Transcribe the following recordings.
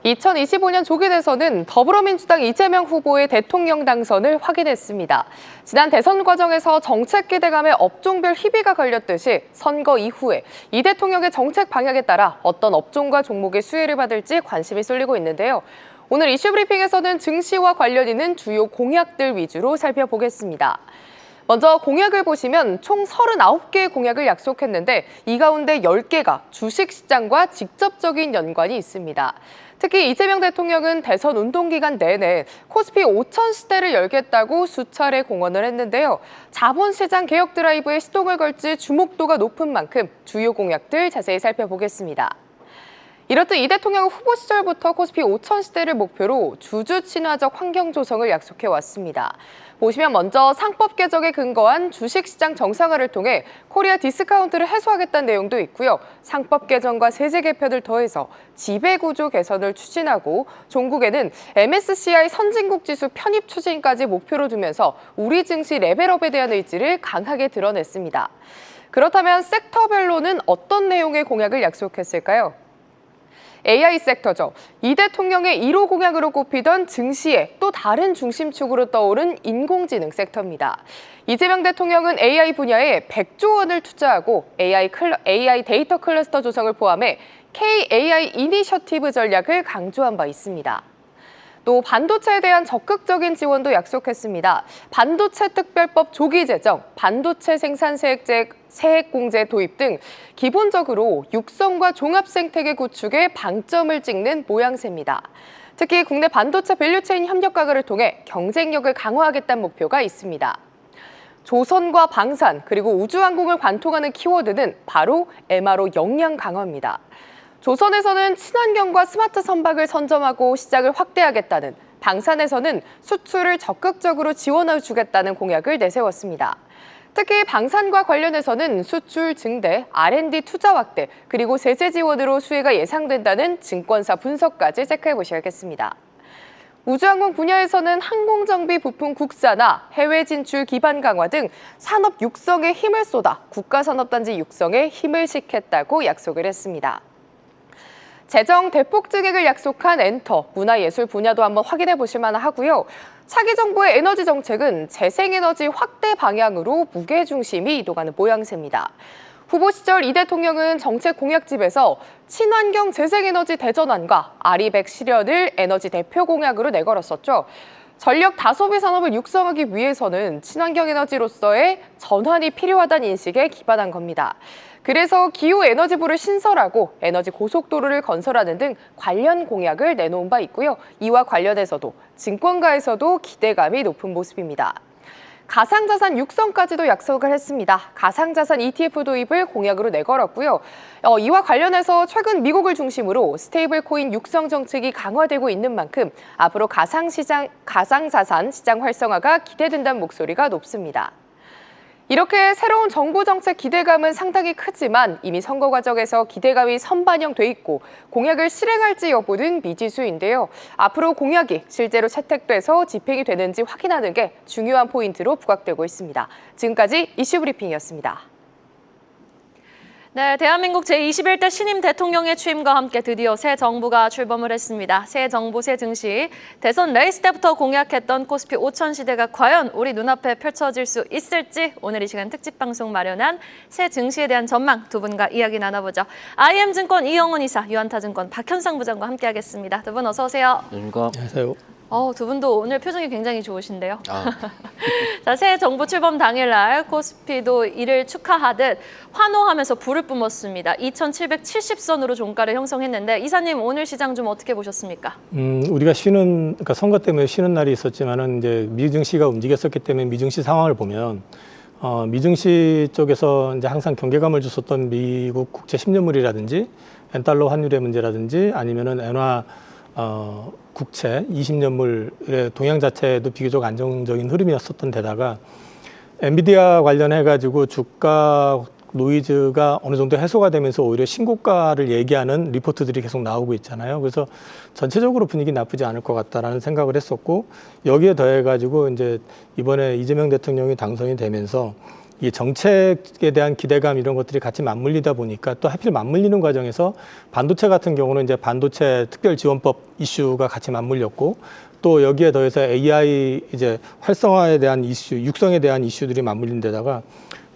2025년 조기 대선은 더불어민주당 이재명 후보의 대통령 당선을 확인했습니다. 지난 대선 과정에서 정책 기대감에 업종별 희비가 걸렸듯이 선거 이후에 이 대통령의 정책 방향에 따라 어떤 업종과 종목의 수혜를 받을지 관심이 쏠리고 있는데요. 오늘 이슈 브리핑에서는 증시와 관련 있는 주요 공약들 위주로 살펴보겠습니다. 먼저 공약을 보시면 총 39개의 공약을 약속했는데 이 가운데 10개가 주식시장과 직접적인 연관이 있습니다. 특히 이재명 대통령은 대선 운동 기간 내내 코스피 5천 시대를 열겠다고 수차례 공언을 했는데요. 자본시장 개혁 드라이브에 시동을 걸지 주목도가 높은 만큼 주요 공약들 자세히 살펴보겠습니다. 이렇듯 이 대통령은 후보 시절부터 코스피 5천 시대를 목표로 주주 친화적 환경 조성을 약속해왔습니다. 보시면 먼저 상법 개정에 근거한 주식시장 정상화를 통해 코리아 디스카운트를 해소하겠다는 내용도 있고요. 상법 개정과 세제 개편을 더해서 지배구조 개선을 추진하고 종국에는 MSCI 선진국 지수 편입 추진까지 목표로 두면서 우리 증시 레벨업에 대한 의지를 강하게 드러냈습니다. 그렇다면 섹터별로는 어떤 내용의 공약을 약속했을까요? AI 섹터죠. 이 대통령의 1호 공약으로 꼽히던 증시의 또 다른 중심축으로 떠오른 인공지능 섹터입니다. 이재명 대통령은 AI 분야에 100조 원을 투자하고 AI 데이터 클러스터 조성을 포함해 K-AI 이니셔티브 전략을 강조한 바 있습니다. 또 반도체에 대한 적극적인 지원도 약속했습니다. 반도체 특별법 조기 제정, 반도체 생산 세액공제 도입 등 기본적으로 육성과 종합 생태계 구축에 방점을 찍는 모양새입니다. 특히 국내 반도체 밸류체인 협력 강화를 통해 경쟁력을 강화하겠다는 목표가 있습니다. 조선과 방산 그리고 우주항공을 관통하는 키워드는 바로 MRO 역량 강화입니다. 조선에서는 친환경과 스마트 선박을 선점하고 시장을 확대하겠다는, 방산에서는 수출을 적극적으로 지원해주겠다는 공약을 내세웠습니다. 특히 방산과 관련해서는 수출 증대, R&D 투자 확대, 그리고 세제 지원으로 수혜가 예상된다는 증권사 분석까지 체크해보셔야겠습니다. 우주항공 분야에서는 항공정비 부품 국산화, 해외 진출 기반 강화 등 산업 육성에 힘을 쏟아 국가산업단지 육성에 힘을 싣겠다고 약속을 했습니다. 재정 대폭 증액을 약속한 엔터, 문화예술 분야도 한번 확인해 보실 만하고요. 차기 정부의 에너지 정책은 재생에너지 확대 방향으로 무게중심이 이동하는 모양새입니다. 후보 시절 이 대통령은 정책 공약집에서 친환경 재생에너지 대전환과 아리백 실현을 에너지 대표 공약으로 내걸었었죠. 전력 다소비 산업을 육성하기 위해서는 친환경 에너지로서의 전환이 필요하다는 인식에 기반한 겁니다. 그래서 기후에너지부를 신설하고 에너지 고속도로를 건설하는 등 관련 공약을 내놓은 바 있고요. 이와 관련해서도 증권가에서도 기대감이 높은 모습입니다. 가상자산 육성까지도 약속을 했습니다. 가상자산 ETF 도입을 공약으로 내걸었고요. 이와 관련해서 최근 미국을 중심으로 스테이블 코인 육성 정책이 강화되고 있는 만큼 앞으로 가상자산 시장 활성화가 기대된다는 목소리가 높습니다. 이렇게 새로운 정부 정책 기대감은 상당히 크지만 이미 선거 과정에서 기대감이 선반영돼 있고 공약을 실행할지 여부는 미지수인데요. 앞으로 공약이 실제로 채택돼서 집행이 되는지 확인하는 게 중요한 포인트로 부각되고 있습니다. 지금까지 이슈 브리핑이었습니다. 네, 대한민국 제21대 신임 대통령의 취임과 함께 드디어 새 정부가 출범을 했습니다. 새 정부, 새 증시, 대선 레이스 때부터 공약했던 코스피 5천 시대가 과연 우리 눈앞에 펼쳐질 수 있을지 오늘 이 시간 특집 방송 마련한 새 증시에 대한 전망 두 분과 이야기 나눠보죠. IM증권 이영훈 이사, 유한타증권 박현상 부장과 함께하겠습니다. 두 분 어서 오세요. 안녕하세요. 두 분도 오늘 표정이 굉장히 좋으신데요. 자, 새 정부 출범 당일날 코스피도 이를 축하하듯 환호하면서 불을 뿜었습니다. 2,770선으로 종가를 형성했는데 이사님 오늘 시장 좀 어떻게 보셨습니까? 우리가 그러니까 선거 때문에 쉬는 날이 있었지만은 이제 미증시가 움직였었기 때문에 미증시 상황을 보면 미증시 쪽에서 이제 항상 경계감을 줬었던 미국 국채 10년물이라든지 엔달러 환율의 문제라든지 아니면은 엔화 국채 20년물의 동향 자체도 비교적 안정적인 흐름이었었던 데다가 엔비디아 관련해가지고 주가 노이즈가 어느 정도 해소가 되면서 오히려 신고가를 얘기하는 리포트들이 계속 나오고 있잖아요. 그래서 전체적으로 분위기 나쁘지 않을 것 같다라는 생각을 했었고 여기에 더해가지고 이제 이번에 이재명 대통령이 당선이 되면서 이 정책에 대한 기대감 이런 것들이 같이 맞물리다 보니까 또 하필 맞물리는 과정에서 반도체 같은 경우는 이제 반도체 특별지원법 이슈가 같이 맞물렸고 또 여기에 더해서 AI 이제 활성화에 대한 이슈, 육성에 대한 이슈들이 맞물린 데다가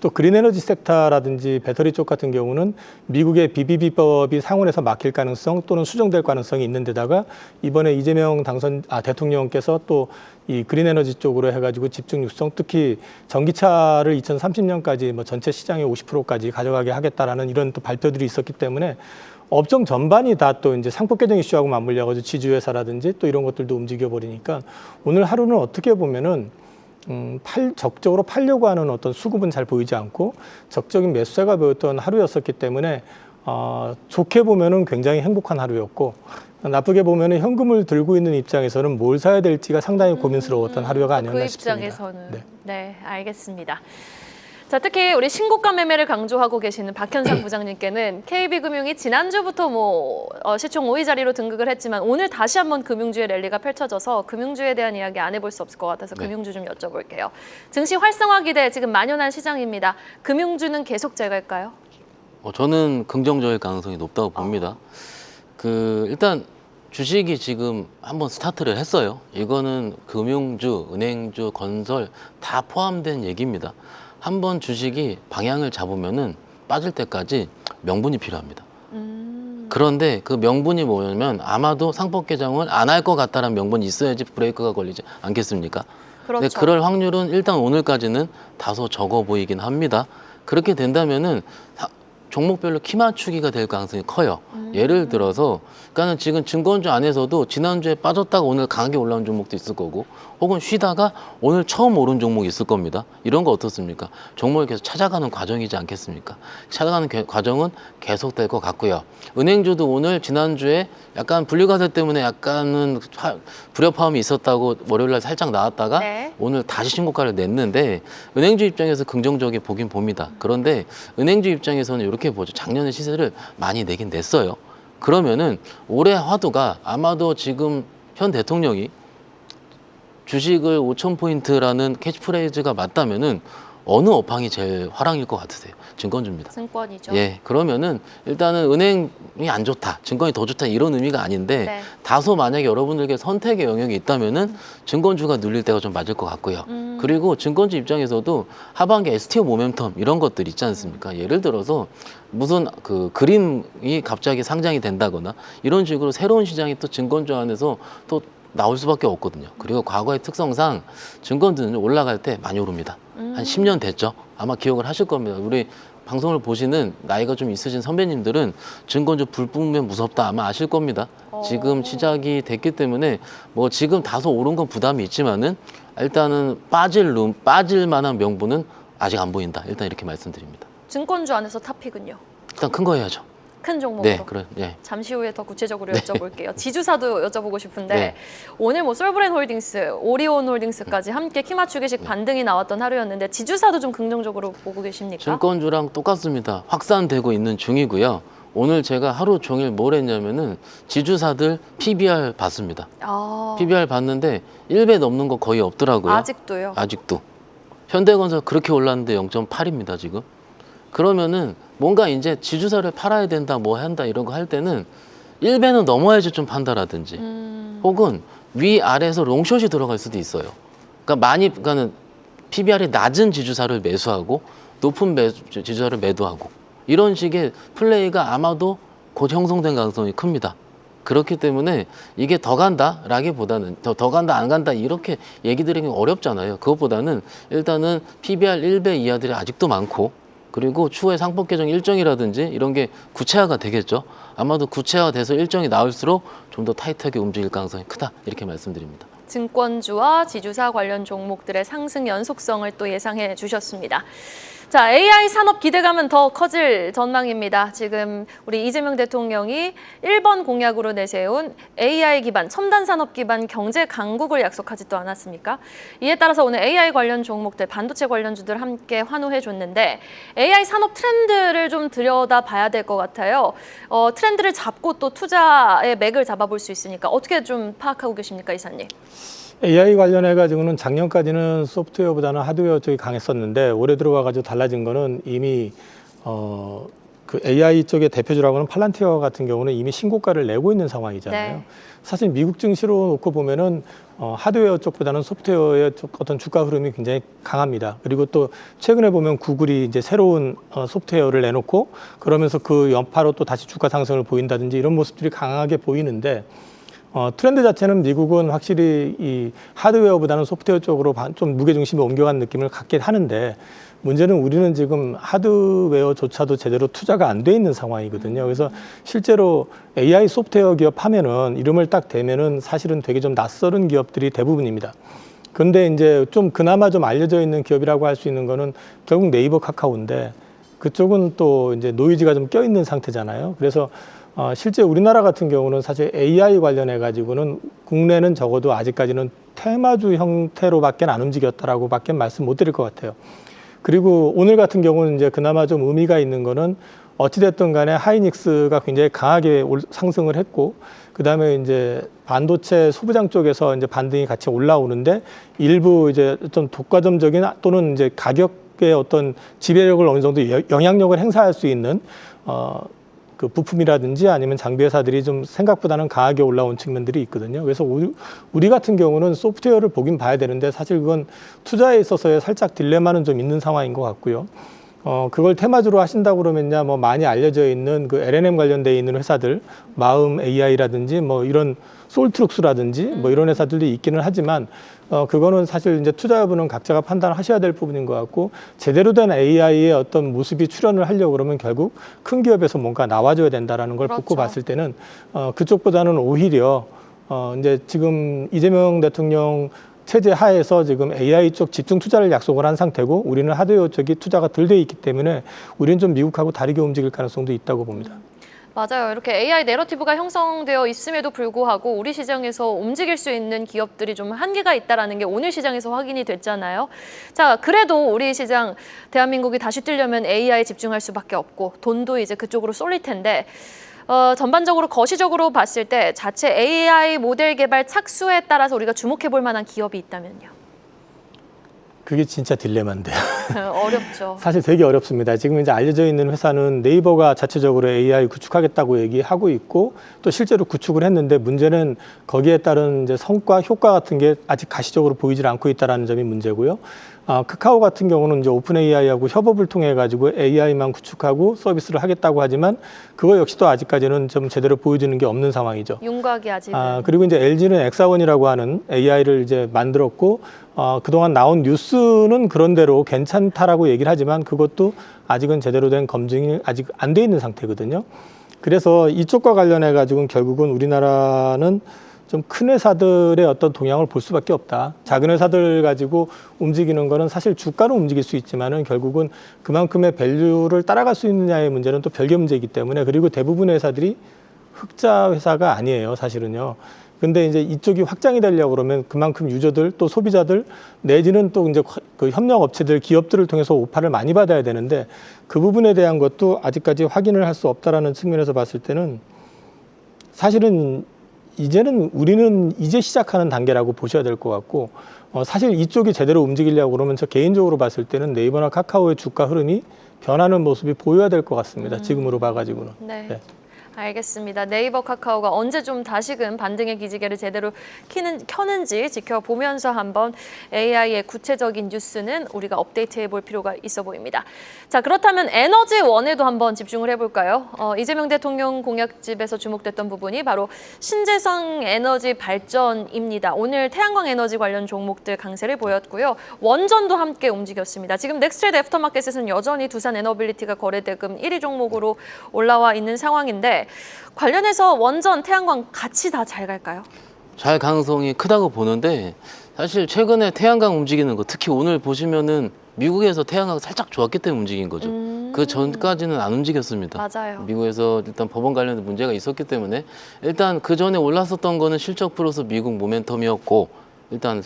또 그린에너지 섹터라든지 배터리 쪽 같은 경우는 미국의 BBB법이 상원에서 막힐 가능성 또는 수정될 가능성이 있는 데다가 이번에 이재명 대통령께서 또 이 그린에너지 쪽으로 해가지고 집중 육성, 특히 전기차를 2030년까지 뭐 전체 시장의 50%까지 가져가게 하겠다라는 이런 또 발표들이 있었기 때문에 업종 전반이 다 또 이제 상법 개정 이슈하고 맞물려가지고 지주회사라든지 또 이런 것들도 움직여 버리니까 오늘 하루는 어떻게 보면은 적극적으로 팔려고 하는 어떤 수급은 잘 보이지 않고 적극적인 매수세가 보였던 하루였었기 때문에 좋게 보면은 굉장히 행복한 하루였고 나쁘게 보면은 현금을 들고 있는 입장에서는 뭘 사야 될지가 상당히 고민스러웠던 하루가 아니었나 싶습니다. 그 입장에서는 네, 알겠습니다. 자, 특히 우리 신고가 매매를 강조하고 계시는 박현상 부장님께는 KB금융이 지난주부터 시총 5위 자리로 등극을 했지만 오늘 다시 한번 금융주의 랠리가 펼쳐져서 금융주에 대한 이야기 안 해볼 수 없을 것 같아서 금융주 좀 여쭤볼게요. 증시 활성화 기대 지금 만연한 시장입니다. 금융주는 계속 제갈까요? 저는 긍정적일 가능성이 높다고 봅니다. 일단 주식이 지금 한번 스타트를 했어요. 이거는 금융주, 은행주, 건설 다 포함된 얘기입니다. 한번 주식이 방향을 잡으면은 빠질 때까지 명분이 필요합니다. 그런데 그 명분이 뭐냐면 아마도 상법 개정을 안 할 것 같다는 명분이 있어야지 브레이크가 걸리지 않겠습니까? 그렇죠. 근데 그럴 확률은 일단 오늘까지는 다소 적어 보이긴 합니다. 그렇게 된다면은 종목별로 키 맞추기가 될 가능성이 커요. 예를 들어서 그러니까는 지금 증권주 안에서도 지난주에 빠졌다가 오늘 강하게 올라온 종목도 있을 거고 혹은 쉬다가 오늘 처음 오른 종목이 있을 겁니다. 이런 거 어떻습니까? 종목을 계속 찾아가는 과정이지 않겠습니까? 찾아가는 과정은 계속될 것 같고요. 은행주도 오늘 지난주에 약간 분리과세 때문에 약간은 불협화음이 있었다고 월요일날 살짝 나왔다가 네. 오늘 다시 신고가를 냈는데 은행주 입장에서 긍정적이 보긴 봅니다. 그런데 은행주 입장에서는 이렇게 보죠. 작년에 시세를 많이 내긴 냈어요. 그러면은 올해 화두가 아마도 지금 현 대통령이 주식을 5,000포인트라는 캐치프레이즈가 맞다면은 어느 업황이 제일 화랑일 것 같으세요? 증권주입니다. 증권이죠. 예, 그러면은 일단은 은행이 안 좋다, 증권이 더 좋다 이런 의미가 아닌데 네. 다소 만약에 여러분들께 선택의 영역이 있다면은 증권주가 눌릴 때가 좀 맞을 것 같고요. 그리고 증권주 입장에서도 하반기 STO 모멘텀 이런 것들 있지 않습니까? 예를 들어서 무슨 그림이 갑자기 상장이 된다거나 이런 식으로 새로운 시장이 또 증권주 안에서 또 나올 수밖에 없거든요. 그리고 과거의 특성상 증권주는 올라갈 때 많이 오릅니다. 한 10년 됐죠. 아마 기억을 하실 겁니다. 우리 방송을 보시는 나이가 좀 있으신 선배님들은 증권주 불 뿜으면 무섭다 아마 아실 겁니다. 지금 시작이 됐기 때문에 지금 다소 오른 건 부담이 있지만은 일단은 빠질 만한 명분은 아직 안 보인다. 일단 이렇게 말씀드립니다. 증권주 안에서 탑픽은요? 일단 큰 거 해야죠. 큰 종목으로. 네, 그래. 네. 잠시 후에 더 구체적으로 여쭤볼게요. 지주사도 여쭤보고 싶은데 네. 오늘 솔브랜 홀딩스, 오리온 홀딩스까지 함께 키 맞추기식 반등이 나왔던 하루였는데 지주사도 좀 긍정적으로 보고 계십니까? 증권주랑 똑같습니다. 확산되고 있는 중이고요. 오늘 제가 하루 종일 뭘 했냐면은 지주사들 PBR 봤습니다. PBR 봤는데 1배 넘는 거 거의 없더라고요. 아직도요? 아직도. 현대건설 그렇게 올랐는데 0.8입니다, 지금. 그러면은 뭔가 이제 지주사를 팔아야 된다, 한다 이런 거 할 때는 1배는 넘어야지 좀 판다라든지 혹은 위아래에서 롱숏이 들어갈 수도 있어요. 그러니까는 PBR이 낮은 지주사를 매수하고 높은 지주사를 매도하고 이런 식의 플레이가 아마도 곧 형성된 가능성이 큽니다. 그렇기 때문에 이게 더 간다라기보다는 더 간다 안 간다 이렇게 얘기 드리기 어렵잖아요. 그것보다는 일단은 PBR 1배 이하들이 아직도 많고 그리고 추후에 상법 개정 일정이라든지 이런 게 구체화가 되겠죠. 아마도 구체화돼서 일정이 나올수록 좀 더 타이트하게 움직일 가능성이 크다 이렇게 말씀드립니다. 증권주와 지주사 관련 종목들의 상승 연속성을 또 예상해 주셨습니다. 자, AI 산업 기대감은 더 커질 전망입니다. 지금 우리 이재명 대통령이 1번 공약으로 내세운 AI 기반, 첨단 산업 기반 경제 강국을 약속하지도 않았습니까? 이에 따라서 오늘 AI 관련 종목들, 반도체 관련주들 함께 환호해 줬는데 AI 산업 트렌드를 좀 들여다봐야 될 것 같아요. 트렌드를 잡고 또 투자의 맥을 잡아볼 수 있으니까 어떻게 좀 파악하고 계십니까, 이사님? AI 관련해 가지고는 작년까지는 소프트웨어보다는 하드웨어 쪽이 강했었는데 올해 들어와 가지고 달라진 거는 이미 그 AI 쪽의 대표주라고 하는 팔란티어 같은 경우는 이미 신고가를 내고 있는 상황이잖아요. 네. 사실 미국 증시로 놓고 보면은 하드웨어 쪽보다는 소프트웨어의 어떤 주가 흐름이 굉장히 강합니다. 그리고 또 최근에 보면 구글이 이제 새로운 소프트웨어를 내놓고 그러면서 그 여파로 또 다시 주가 상승을 보인다든지 이런 모습들이 강하게 보이는데 트렌드 자체는 미국은 확실히 이 하드웨어보다는 소프트웨어 쪽으로 좀 무게중심이 옮겨간 느낌을 갖게 하는데 문제는 우리는 지금 하드웨어조차도 제대로 투자가 안 돼 있는 상황이거든요. 그래서 실제로 AI 소프트웨어 기업 하면은 이름을 딱 대면은 사실은 되게 좀 낯설은 기업들이 대부분입니다. 그런데 이제 좀 그나마 좀 알려져 있는 기업이라고 할 수 있는 거는 결국 네이버 카카오인데 그쪽은 또 이제 노이즈가 좀 껴있는 상태잖아요. 그래서 실제 우리나라 같은 경우는 사실 AI 관련해 가지고는 국내는 적어도 아직까지는 테마주 형태로밖에 안 움직였다라고 밖에 말씀 못 드릴 것 같아요. 그리고 오늘 같은 경우는 이제 그나마 좀 의미가 있는 거는 어찌됐든 간에 하이닉스가 굉장히 강하게 상승을 했고, 그 다음에 이제 반도체 소부장 쪽에서 이제 반등이 같이 올라오는데 일부 이제 좀 독과점적인 또는 이제 가격의 어떤 지배력을 어느 정도 영향력을 행사할 수 있는 그 부품이라든지 아니면 장비 회사들이 좀 생각보다는 강하게 올라온 측면들이 있거든요. 그래서 우리 같은 경우는 소프트웨어를 보긴 봐야 되는데 사실 그건 투자에 있어서의 살짝 딜레마는 좀 있는 상황인 것 같고요. 그걸 테마주로 하신다고 그러면야 뭐 많이 알려져 있는 그 LNM 관련돼 있는 회사들, 마음 AI라든지 뭐 이런 솔트룩스라든지 뭐 이런 회사들도 있기는 하지만 그거는 사실 이제 투자 여부는 각자가 판단하셔야 될 부분인 것 같고 제대로 된 AI의 어떤 모습이 출현을 하려고 그러면 결국 큰 기업에서 뭔가 나와줘야 된다라는 걸 그렇죠. 붙고 봤을 때는 그쪽보다는 오히려 이제 지금 이재명 대통령 체제 하에서 지금 AI 쪽 집중 투자를 약속을 한 상태고 우리는 하드웨어 쪽이 투자가 덜 돼 있기 때문에 우리는 좀 미국하고 다르게 움직일 가능성도 있다고 봅니다. 맞아요. 이렇게 AI 내러티브가 형성되어 있음에도 불구하고 우리 시장에서 움직일 수 있는 기업들이 좀 한계가 있다는 게 오늘 시장에서 확인이 됐잖아요. 자, 그래도 우리 시장 대한민국이 다시 뛰려면 AI에 집중할 수밖에 없고 돈도 이제 그쪽으로 쏠릴 텐데 전반적으로 거시적으로 봤을 때 자체 AI 모델 개발 착수에 따라서 우리가 주목해 볼 만한 기업이 있다면요? 그게 진짜 딜레마인데요. 어렵죠. 사실 되게 어렵습니다. 지금 이제 알려져 있는 회사는 네이버가 자체적으로 AI 구축하겠다고 얘기하고 있고 또 실제로 구축을 했는데 문제는 거기에 따른 이제 성과, 효과 같은 게 아직 가시적으로 보이질 않고 있다는 점이 문제고요. 카카오 같은 경우는 이제 오픈 AI하고 협업을 통해 가지고 AI만 구축하고 서비스를 하겠다고 하지만 그거 역시도 아직까지는 좀 제대로 보여주는 게 없는 상황이죠. 윤곽이 아직은. 그리고 이제 LG는 엑사원이라고 하는 AI를 이제 만들었고 그동안 나온 뉴스는 그런대로 괜찮다라고 얘기를 하지만 그것도 아직은 제대로 된 검증이 아직 안 돼 있는 상태거든요. 그래서 이쪽과 관련해 가지고는 결국은 우리나라는 좀 큰 회사들의 어떤 동향을 볼 수밖에 없다. 작은 회사들 가지고 움직이는 거는 사실 주가로 움직일 수 있지만은 결국은 그만큼의 밸류를 따라갈 수 있느냐의 문제는 또 별개 문제이기 때문에 그리고 대부분의 회사들이 흑자 회사가 아니에요, 사실은요. 근데 이제 이쪽이 확장이 되려고 그러면 그만큼 유저들 또 소비자들 내지는 또 이제 그 협력 업체들 기업들을 통해서 오파를 많이 받아야 되는데 그 부분에 대한 것도 아직까지 확인을 할 수 없다라는 측면에서 봤을 때는 사실은 이제는 우리는 이제 시작하는 단계라고 보셔야 될 것 같고 사실 이쪽이 제대로 움직이려고 그러면 저 개인적으로 봤을 때는 네이버나 카카오의 주가 흐름이 변하는 모습이 보여야 될 것 같습니다. 지금으로 봐가지고는. 네. 알겠습니다. 네이버 카카오가 언제 좀 다시금 반등의 기지개를 제대로 켜는지 지켜보면서 한번 AI의 구체적인 뉴스는 우리가 업데이트해 볼 필요가 있어 보입니다. 자, 그렇다면 에너지원에도 한번 집중을 해볼까요? 이재명 대통령 공약집에서 주목됐던 부분이 바로 신재생 에너지 발전입니다. 오늘 태양광 에너지 관련 종목들 강세를 보였고요. 원전도 함께 움직였습니다. 지금 넥스트레드 애프터마켓에서는 여전히 두산 에너빌리티가 거래대금 1위 종목으로 올라와 있는 상황인데 관련해서 원전, 태양광 같이 다 잘 갈까요? 잘 가능성이 크다고 보는데 사실 최근에 태양광 움직이는 거 특히 오늘 보시면은 미국에서 태양광 살짝 좋았기 때문에 움직인 거죠. 그 전까지는 안 움직였습니다. 맞아요. 미국에서 일단 법원 관련된 문제가 있었기 때문에 일단 그 전에 올랐었던 거는 실적 플러스 미국 모멘텀이었고 일단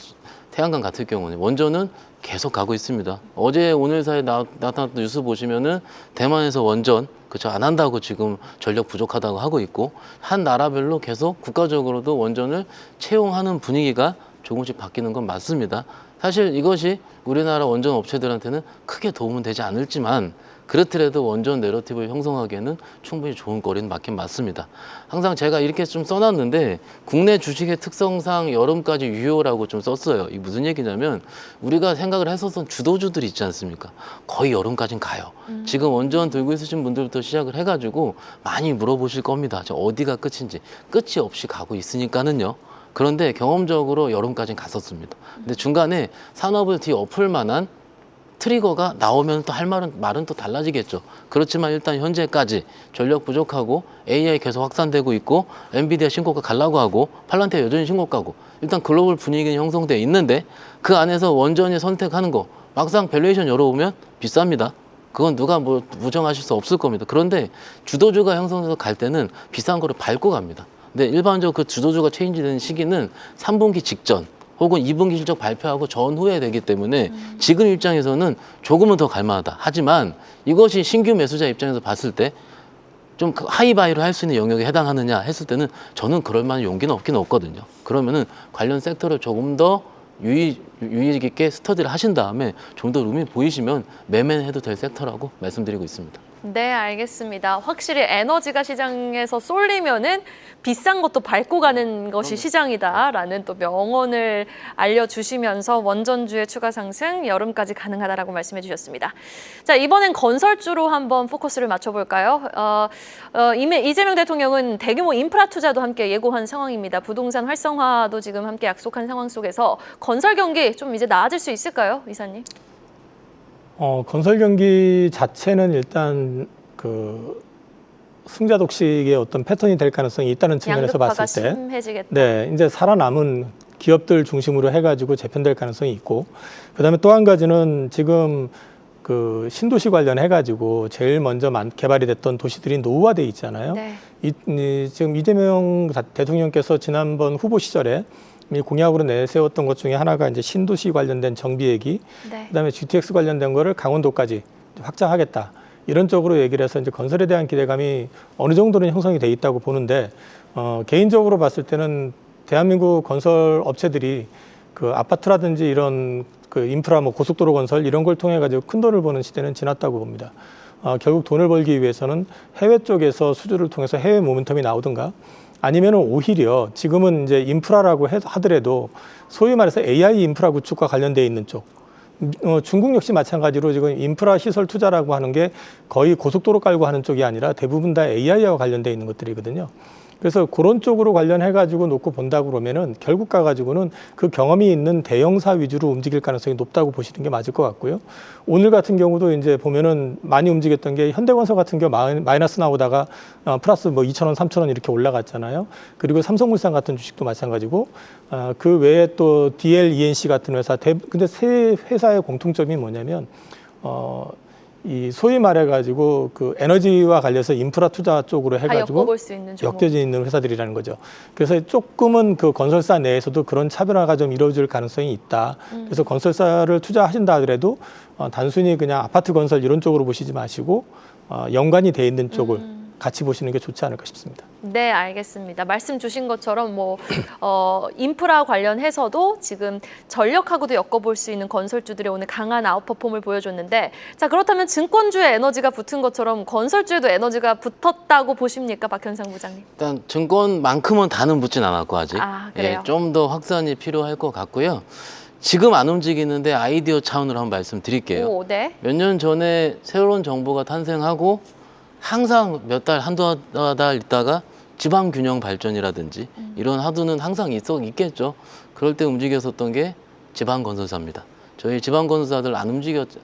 태양광 같은 경우는 원전은 계속 가고 있습니다. 어제 오늘 사이에 나타났던 뉴스 보시면은 대만에서 원전 그쵸 안 한다고 지금 전력 부족하다고 하고 있고 한 나라별로 계속 국가적으로도 원전을 채용하는 분위기가 조금씩 바뀌는 건 맞습니다. 사실 이것이 우리나라 원전 업체들한테는 크게 도움은 되지 않을지만 그렇더라도 원전 내러티브를 형성하기에는 충분히 좋은 거리는 맞긴 맞습니다. 항상 제가 이렇게 좀 써놨는데 국내 주식의 특성상 여름까지 유효라고 좀 썼어요. 이게 무슨 얘기냐면 우리가 생각을 했었던 주도주들이 있지 않습니까? 거의 여름까지는 가요. 지금 원전 들고 있으신 분들부터 시작을 해가지고 많이 물어보실 겁니다. 저 어디가 끝인지. 끝이 없이 가고 있으니까는요. 그런데 경험적으로 여름까지는 갔었습니다. 근데 중간에 산업을 뒤엎을 만한 트리거가 나오면 또 할 말은 또 달라지겠죠. 그렇지만 일단 현재까지 전력 부족하고 AI 계속 확산되고 있고 엔비디아 신고가 가려고 하고 팔란티아 여전히 신고가고 일단 글로벌 분위기는 형성되어 있는데 그 안에서 원전이 선택하는 거 막상 밸류에이션 열어보면 비쌉니다. 그건 누가 뭐 부정하실 수 없을 겁니다. 그런데 주도주가 형성돼서 갈 때는 비싼 거를 밟고 갑니다. 근데 일반적으로 그 주도주가 체인지되는 시기는 3분기 직전 혹은 2분기 실적 발표하고 전후에 되기 때문에 지금 입장에서는 조금은 더 갈만하다. 하지만 이것이 신규 매수자 입장에서 봤을 때 좀 하이바이를 할 수 있는 영역에 해당하느냐 했을 때는 저는 그럴 만한 용기는 없긴 없거든요. 그러면은 관련 섹터를 조금 더 유의 깊게 스터디를 하신 다음에 좀 더 룸이 보이시면 매매해도 될 섹터라고 말씀드리고 있습니다. 네, 알겠습니다. 확실히 에너지가 시장에서 쏠리면은 비싼 것도 밟고 가는 것이 시장이다라는 또 명언을 알려주시면서 원전주의 추가 상승 여름까지 가능하다라고 말씀해 주셨습니다. 자, 이번엔 건설주로 한번 포커스를 맞춰볼까요? 이재명 대통령은 대규모 인프라 투자도 함께 예고한 상황입니다. 부동산 활성화도 지금 함께 약속한 상황 속에서 건설 경기 좀 이제 나아질 수 있을까요, 이사님? 건설 경기 자체는 일단 그 승자 독식의 어떤 패턴이 될 가능성이 있다는 측면에서 봤을 때, 심해지겠다. 네, 이제 살아남은 기업들 중심으로 해가지고 재편될 가능성이 있고, 그다음에 또 한 가지는 지금 그 신도시 관련해가지고 제일 먼저 개발이 됐던 도시들이 노후화돼 있잖아요. 네. 지금 이재명 대통령께서 지난번 후보 시절에 공약으로 내세웠던 것 중에 하나가 이제 신도시 관련된 정비얘기, 네. 그다음에 GTX 관련된 거를 강원도까지 확장하겠다. 이런 쪽으로 얘기를 해서 이제 건설에 대한 기대감이 어느 정도는 형성이 돼 있다고 보는데, 개인적으로 봤을 때는 대한민국 건설 업체들이 그 아파트라든지 이런 그 인프라 뭐 고속도로 건설 이런 걸 통해 가지고 큰 돈을 버는 시대는 지났다고 봅니다. 결국 돈을 벌기 위해서는 해외 쪽에서 수주를 통해서 해외 모멘텀이 나오든가 아니면은 오히려 지금은 이제 인프라라고 하더라도 소위 말해서 AI 인프라 구축과 관련돼 있는 쪽, 중국 역시 마찬가지로 지금 인프라 시설 투자라고 하는 게 거의 고속도로 깔고 하는 쪽이 아니라 대부분 다 AI와 관련돼 있는 것들이거든요. 그래서 그런 쪽으로 관련해가지고 놓고 본다고 그러면은 결국 가가지고는 그 경험이 있는 대형사 위주로 움직일 가능성이 높다고 보시는 게 맞을 것 같고요. 오늘 같은 경우도 이제 보면은 많이 움직였던 게 현대건설 같은 경우 마이너스 나오다가 플러스 뭐 2,000원, 3,000원 이렇게 올라갔잖아요. 그리고 삼성물산 같은 주식도 마찬가지고, 그 외에 또 DL-ENC 같은 회사, 근데 세 회사의 공통점이 뭐냐면, 이 소위 말해가지고 그 에너지와 관련해서 인프라 투자 쪽으로 해가지고 엮어볼 수 있는 종목. 엮여져 있는 회사들이라는 거죠. 그래서 조금은 그 건설사 내에서도 그런 차별화가 좀 이루어질 가능성이 있다. 그래서 건설사를 투자하신다 하더라도 단순히 그냥 아파트 건설 이런 쪽으로 보시지 마시고 연관이 돼 있는 쪽을 같이 보시는 게 좋지 않을까 싶습니다. 네, 알겠습니다. 말씀 주신 것처럼 뭐 인프라 관련해서도 지금 전력하고도 엮어볼 수 있는 건설주들의 오늘 강한 아웃퍼폼을 보여줬는데, 자, 그렇다면 증권주에 에너지가 붙은 것처럼 건설주에도 에너지가 붙었다고 보십니까, 박현상 부장님? 일단 증권만큼은 다는 붙진 않았고 아직 그래요? 좀 더 확산이 필요할 것 같고요. 지금 안 움직이는데 아이디어 차원으로 한번 말씀드릴게요. 오, 네. 몇 년 전에 새로운 정부가 탄생하고 항상 몇 달, 한두 달 있다가 지방균형 발전이라든지 이런 하두는 항상 있겠죠. 그럴 때 움직였었던 게 지방건설사입니다. 저희 지방건설사들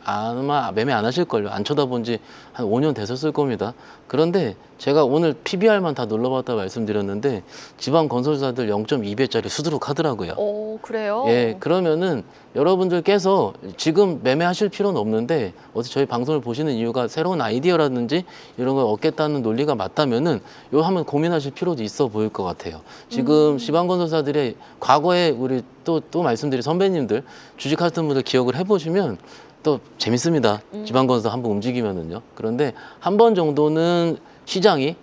아마 매매 안 하실걸요. 안 쳐다본 지 한 5년 됐었을 겁니다. 그런데 제가 오늘 PBR만 다 눌러봤다 말씀드렸는데 지방건설사들 0.2배짜리 수두룩 하더라고요. 오, 그래요? 예, 그러면은 여러분들께서 지금 매매하실 필요는 없는데 어떻게 저희 방송을 보시는 이유가 새로운 아이디어라든지 이런 걸 얻겠다는 논리가 맞다면은 요 한번 고민하실 필요도 있어 보일 것 같아요. 지금 지방건설사들의 과거에 우리 또 말씀드린 선배님들 주식하셨던 분들 기억을 해보시면 또 재밌습니다. 지방건설 한번 움직이면은요. 그런데 한 번 정도는 시장이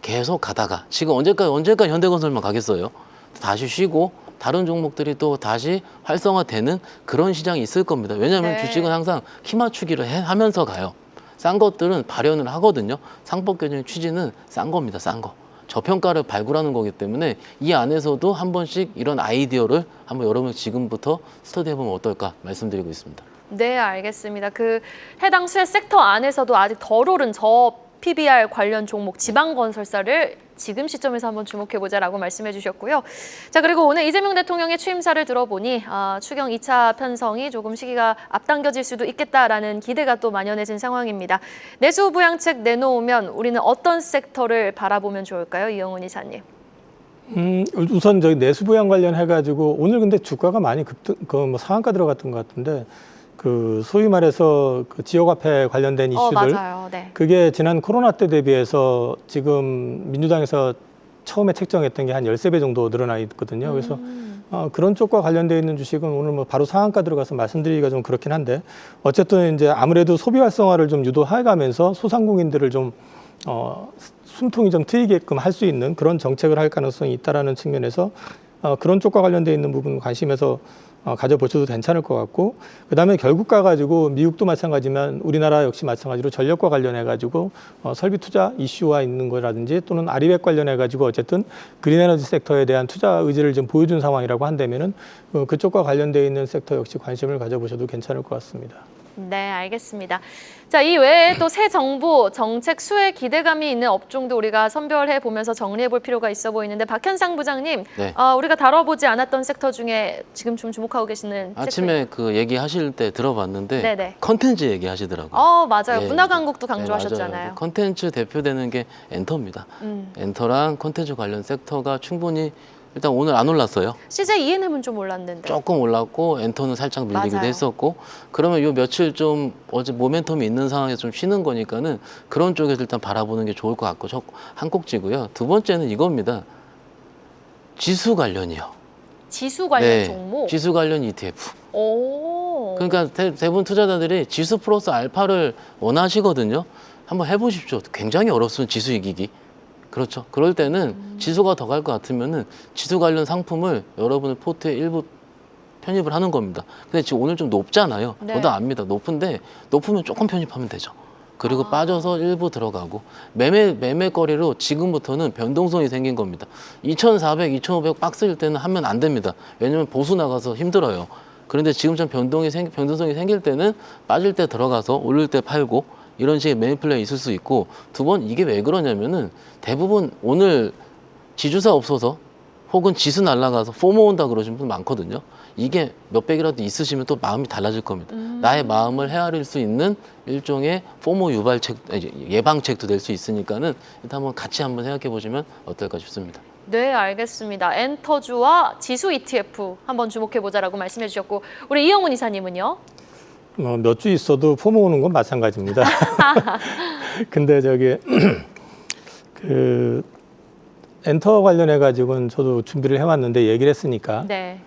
계속 가다가 지금 언제까지 현대건설만 가겠어요? 다시 쉬고 다른 종목들이 또 다시 활성화되는 그런 시장이 있을 겁니다. 왜냐하면 네. 주식은 항상 키 맞추기를 하면서 가요. 싼 것들은 발현을 하거든요. 상법 개정의 취지는 싼 겁니다. 싼 거. 저평가를 발굴하는 거기 때문에 이 안에서도 한 번씩 이런 아이디어를 한번 여러분 지금부터 스터디해보면 어떨까 말씀드리고 있습니다. 네, 알겠습니다. 그 해당 섹터 안에서도 아직 덜 오른 저 PBR 관련 종목 지방건설사를 지금 시점에서 한번 주목해보자라고 말씀해 주셨고요. 자, 그리고 오늘 이재명 대통령의 취임사를 들어보니 추경 2차 편성이 조금 시기가 앞당겨질 수도 있겠다라는 기대가 또 만연해진 상황입니다. 내수부양책 내놓으면 우리는 어떤 섹터를 바라보면 좋을까요? 이영훈 이사님. 우선 저기 내수부양 관련해가지고 오늘 근데 주가가 많이 뭐 상한가 들어갔던 것 같은데 그 소위 말해서 그 지역화폐 관련된 이슈들 맞아요. 네. 그게 지난 코로나 때 대비해서 지금 민주당에서 처음에 책정했던 게 한 13배 정도 늘어나 있거든요. 그래서 그런 쪽과 관련되어 있는 주식은 오늘 뭐 바로 상한가 들어가서 말씀드리기가 좀 그렇긴 한데 어쨌든 이제 아무래도 소비 활성화를 좀 유도해가면서 소상공인들을 좀 숨통이 좀 트이게끔 할 수 있는 그런 정책을 할 가능성이 있다라는 측면에서 그런 쪽과 관련되어 있는 부분 관심에서 가져보셔도 괜찮을 것 같고, 그다음에 결국 가가지고 미국도 마찬가지지만 우리나라 역시 마찬가지로 전력과 관련해가지고 설비 투자 이슈와 있는 거라든지 또는 아리백 관련해가지고 어쨌든 그린에너지 섹터에 대한 투자 의지를 좀 보여준 상황이라고 한다면은 그쪽과 관련되어 있는 섹터 역시 관심을 가져보셔도 괜찮을 것 같습니다. 네, 알겠습니다. 자, 이 외에 또 새 정부 정책 수혜 기대감이 있는 업종도 우리가 선별해 보면서 정리해 볼 필요가 있어 보이는데 박현상 부장님, 네. 우리가 다뤄보지 않았던 섹터 중에 지금 좀 주목하고 계시는 아침에 그 얘기하실 때 들어봤는데 네네. 컨텐츠 얘기하시더라고요. 맞아요. 예, 문화강국도 네, 강조하셨잖아요. 맞아요. 컨텐츠 대표되는 게 엔터입니다. 엔터랑 컨텐츠 관련 섹터가 충분히 일단 오늘 안 올랐어요. CJ ENM은 좀 올랐는데. 조금 올랐고 엔터는 살짝 밀리기도 맞아요. 했었고, 그러면 요 며칠 좀 어제 모멘텀이 있는 상황에서 좀 쉬는 거니까는 그런 쪽에서 일단 바라보는 게 좋을 것 같고 한 꼭지고요. 두 번째는 이겁니다. 지수 관련이요. 지수 관련 종목. 지수 관련 ETF. 오. 그러니까 대부분 투자자들이 지수 플러스 알파를 원하시거든요. 한번 해보십시오. 굉장히 어렵습니다. 지수 이기기. 그렇죠. 그럴 때는 지수가 더 갈 것 같으면은 지수 관련 상품을 여러분의 포트에 일부 편입을 하는 겁니다. 근데 지금 오늘 좀 높잖아요. 네. 저도 압니다. 높으면 조금 편입하면 되죠. 그리고 빠져서 일부 들어가고 매매거리로 지금부터는 변동성이 생긴 겁니다. 2,400, 2,500 박스일 때는 하면 안 됩니다. 왜냐면 보수 나가서 힘들어요. 그런데 지금처럼 변동성이 생길 때는 빠질 때 들어가서 오를 때 팔고 이런 식의 매매 플레이가 있을 수 있고, 두 번 이게 왜 그러냐면은 대부분 오늘 지주사 없어서 혹은 지수 날아가서 포모 온다 그러시는 분 많거든요. 이게 몇백이라도 있으시면 또 마음이 달라질 겁니다. 나의 마음을 헤아릴 수 있는 일종의 포모 예방책도 될 수 있으니까는 일단 한번 같이 한번 생각해 보시면 어떨까 싶습니다. 네, 알겠습니다. 엔터주와 지수 ETF 한번 주목해보자라고 말씀해 주셨고, 우리 이영훈 이사님은요? 몇 주 있어도 포모 오는 건 마찬가지입니다. 근데 저기 그 엔터 관련해 가지고는 저도 준비를 해왔는데 얘기를 했으니까 네.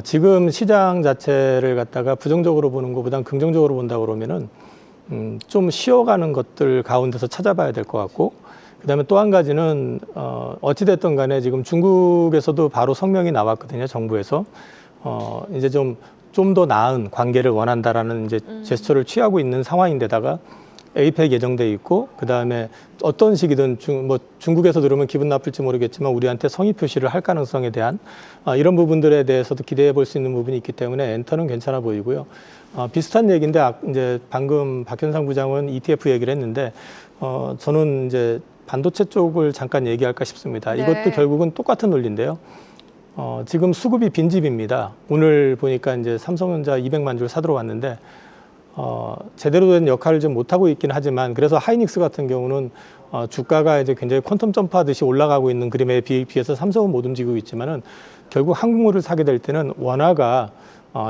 지금 시장 자체를 갖다가 부정적으로 보는 것보단 긍정적으로 본다 그러면은 좀 쉬어가는 것들 가운데서 찾아봐야 될 것 같고, 그다음에 또 한 가지는 어찌 됐든 간에 지금 중국에서도 바로 성명이 나왔거든요. 정부에서 이제 좀 더 나은 관계를 원한다라는 이제 제스처를 취하고 있는 상황인데다가 에이펙 예정돼 있고, 그다음에 어떤 시기든 중국에서 들으면 기분 나쁠지 모르겠지만 우리한테 성의 표시를 할 가능성에 대한 이런 부분들에 대해서도 기대해 볼 수 있는 부분이 있기 때문에 엔터는 괜찮아 보이고요. 비슷한 얘기인데 이제 방금 박현상 부장은 ETF 얘기를 했는데 저는 이제 반도체 쪽을 잠깐 얘기할까 싶습니다. 네. 이것도 결국은 똑같은 논리인데요. 지금 수급이 빈집입니다. 오늘 보니까 이제 삼성전자 200만 줄 사들어 왔는데 제대로 된 역할을 좀 못하고 있긴 하지만, 그래서 하이닉스 같은 경우는 주가가 이제 굉장히 퀀텀 점프하듯이 올라가고 있는 그림에 비해서 삼성은 못 움직이고 있지만은 결국 한국물을 사게 될 때는 원화가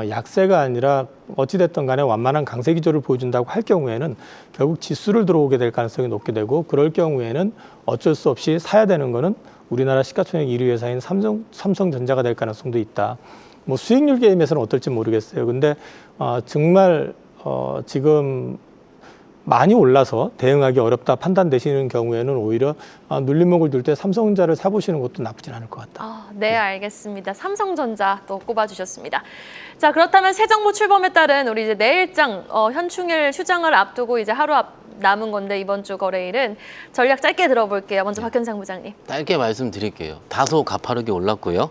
약세가 아니라 어찌됐든 간에 완만한 강세 기조를 보여준다고 할 경우에는 결국 지수를 들어오게 될 가능성이 높게 되고, 그럴 경우에는 어쩔 수 없이 사야 되는 거는 우리나라 시가총액 1위 회사인 삼성전자가 될 가능성도 있다. 뭐 수익률 게임에서는 어떨지 모르겠어요. 근데 정말 지금 많이 올라서 대응하기 어렵다 판단되시는 경우에는 오히려 눌림목을 둘 때 삼성전자를 사보시는 것도 나쁘진 않을 것 같다. 네, 알겠습니다. 삼성전자 또 꼽아주셨습니다. 자, 그렇다면 새 정부 출범에 따른 우리 이제 내일장 현충일 휴장을 앞두고 이제 하루 남은 건데 이번 주 거래일은 전략 짧게 들어볼게요. 먼저 박현상 부장님. 짧게 말씀드릴게요. 다소 가파르게 올랐고요.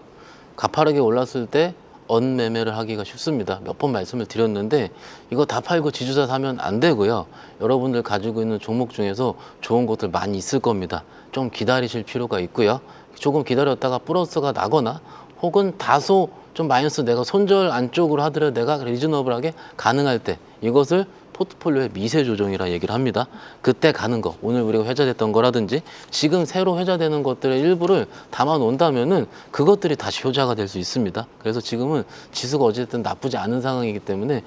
가파르게 올랐을 때 언매매를 하기가 쉽습니다. 몇 번 말씀을 드렸는데 이거 다 팔고 지주사 사면 안 되고요. 여러분들 가지고 있는 종목 중에서 좋은 것들 많이 있을 겁니다. 좀 기다리실 필요가 있고요. 조금 기다렸다가 플러스가 나거나 혹은 다소 좀 마이너스 내가 손절 안쪽으로 하더라도 내가 리즈너블하게 가능할 때 이것을 포트폴리오의 미세 조정이라 얘기를 합니다. 그때 가는 거, 오늘 우리가 회자됐던 거라든지 지금 새로 회자되는 것들의 일부를 담아 놓는다면은 그것들이 다시 효자가 될 수 있습니다. 그래서 지금은 지수가 어쨌든 나쁘지 않은 상황이기 때문에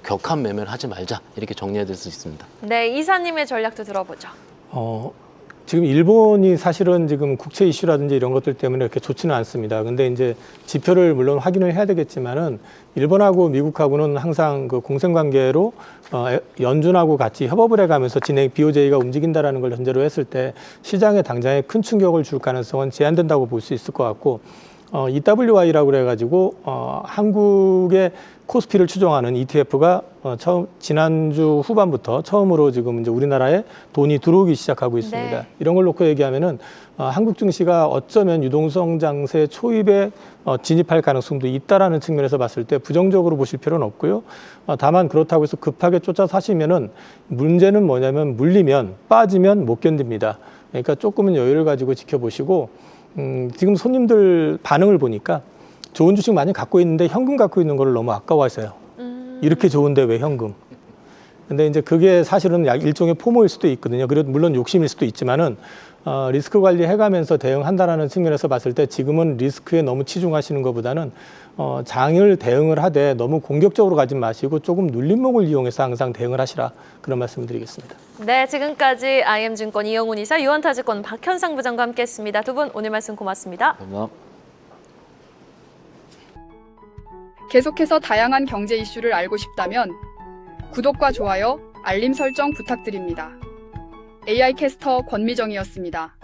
격한 매매를 하지 말자 이렇게 정리해야 될 수 있습니다. 네, 이사님의 전략도 들어보죠. 지금 일본이 사실은 지금 국채 이슈라든지 이런 것들 때문에 이렇게 좋지는 않습니다. 근데 이제 지표를 물론 확인을 해야 되겠지만은 일본하고 미국하고는 항상 그 공생관계로 연준하고 같이 협업을 해가면서 BOJ가 움직인다라는 걸 전제로 했을 때 시장에 당장에 큰 충격을 줄 가능성은 제한된다고 볼 수 있을 것 같고 EWI라고 그래가지고 한국의 코스피를 추종하는 ETF가 지난주 후반부터 처음으로 지금 이제 우리나라에 돈이 들어오기 시작하고 있습니다. 네. 이런 걸 놓고 얘기하면은 한국 증시가 어쩌면 유동성 장세 초입에 진입할 가능성도 있다라는 측면에서 봤을 때 부정적으로 보실 필요는 없고요. 다만 그렇다고 해서 급하게 쫓아 사시면은 문제는 뭐냐면 물리면 빠지면 못 견딥니다. 그러니까 조금은 여유를 가지고 지켜보시고 지금 손님들 반응을 보니까 좋은 주식 많이 갖고 있는데 현금 갖고 있는 거를 너무 아까워하세요. 이렇게 좋은데 왜 현금? 근데 이제 그게 사실은 일종의 포모일 수도 있거든요. 그래도 물론 욕심일 수도 있지만은 리스크 관리 해가면서 대응한다라는 측면에서 봤을 때 지금은 리스크에 너무 치중하시는 것보다는 장을 대응을 하되 너무 공격적으로 가지 마시고 조금 눌림목을 이용해서 항상 대응을 하시라 그런 말씀을 드리겠습니다. 네, 지금까지 IM증권 이영훈 이사, 유한타증권 박현상 부장과 함께했습니다. 두 분 오늘 말씀 고맙습니다. 감사합니다. 계속해서 다양한 경제 이슈를 알고 싶다면 구독과 좋아요, 알림 설정 부탁드립니다. AI 캐스터 권미정이었습니다.